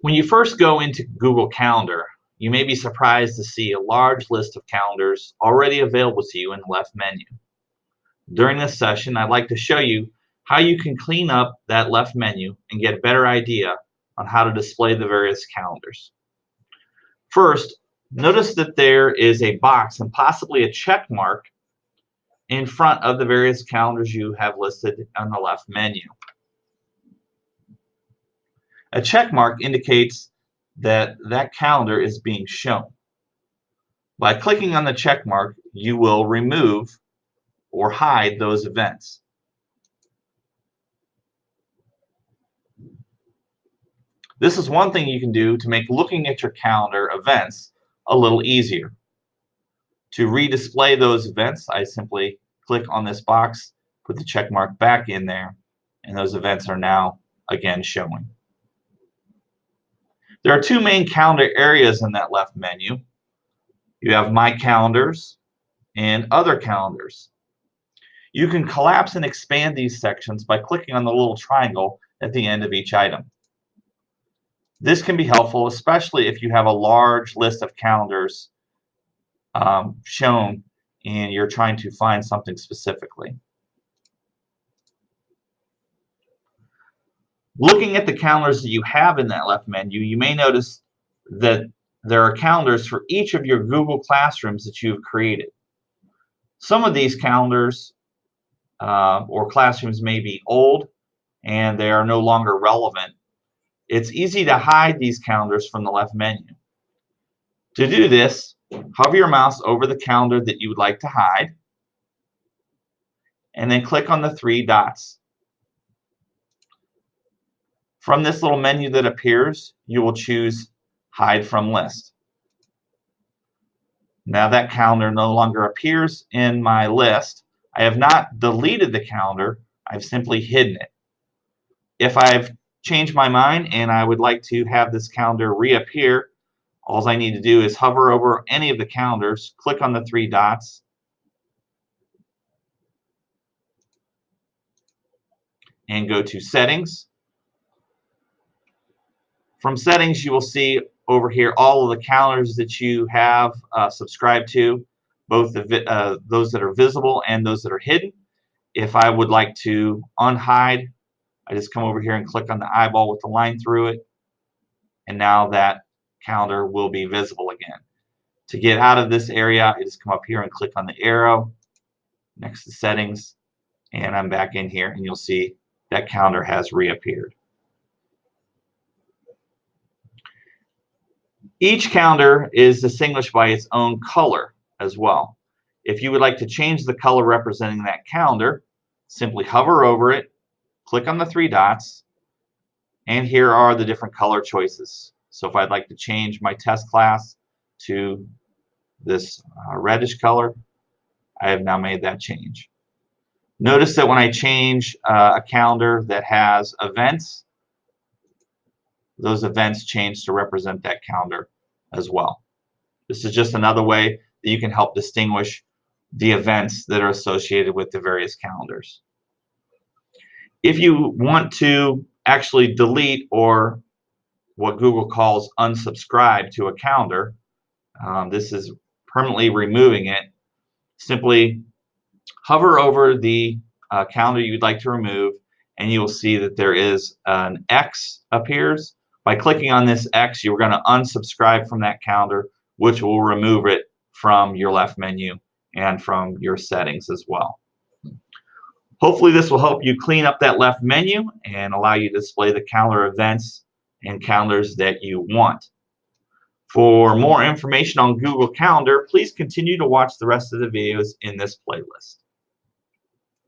When you first go into Google Calendar, you may be surprised to see a large list of calendars already available to you in the left menu. During this session, I'd like to show you how you can clean up that left menu and get a better idea on how to display the various calendars. First, notice that there is a box and possibly a check mark in front of the various calendars you have listed on the left menu. A check mark indicates that that calendar is being shown. By clicking on the check mark, you will remove or hide those events. This is one thing you can do to make looking at your calendar events a little easier. To redisplay those events, I simply click on this box, put the check mark back in there, and those events are now again showing. There are two main calendar areas in that left menu. You have My Calendars and Other Calendars. You can collapse and expand these sections by clicking on the little triangle at the end of each item. This can be helpful, especially if you have a large list of calendars shown and you're trying to find something specifically. Looking at the calendars that you have in that left menu, you may notice that there are calendars for each of your Google Classrooms that you've created. Some of these calendars or classrooms may be old and they are no longer relevant. It's easy to hide these calendars from the left menu. To do this, hover your mouse over the calendar that you would like to hide and then click on the three dots. From this little menu that appears, you will choose Hide from List. Now that calendar no longer appears in my list. I have not deleted the calendar, I've simply hidden it. If I've changed my mind and I would like to have this calendar reappear, all I need to do is hover over any of the calendars, click on the three dots, and go to Settings. From Settings, you will see over here all of the calendars that you have subscribed to, both those that are visible and those that are hidden. If I would like to unhide, I just come over here and click on the eyeball with the line through it, and now that calendar will be visible again. To get out of this area, I just come up here and click on the arrow next to Settings, and I'm back in here, and you'll see that calendar has reappeared. Each calendar is distinguished by its own color as well. If you would like to change the color representing that calendar, simply hover over it, click on the three dots, and here are the different color choices. So if I'd like to change my test class to this reddish color, I have now made that change. Notice that when I change a calendar that has events, those events change to represent that calendar as well. This is just another way that you can help distinguish the events that are associated with the various calendars. If you want to actually delete or what Google calls unsubscribe to a calendar, this is permanently removing it. Simply hover over the calendar you'd like to remove, and you will see that there is an X appears. By clicking on this X, you're going to unsubscribe from that calendar, which will remove it from your left menu and from your settings as well. Hopefully this will help you clean up that left menu and allow you to display the calendar events and calendars that you want. For more information on Google Calendar, please continue to watch the rest of the videos in this playlist.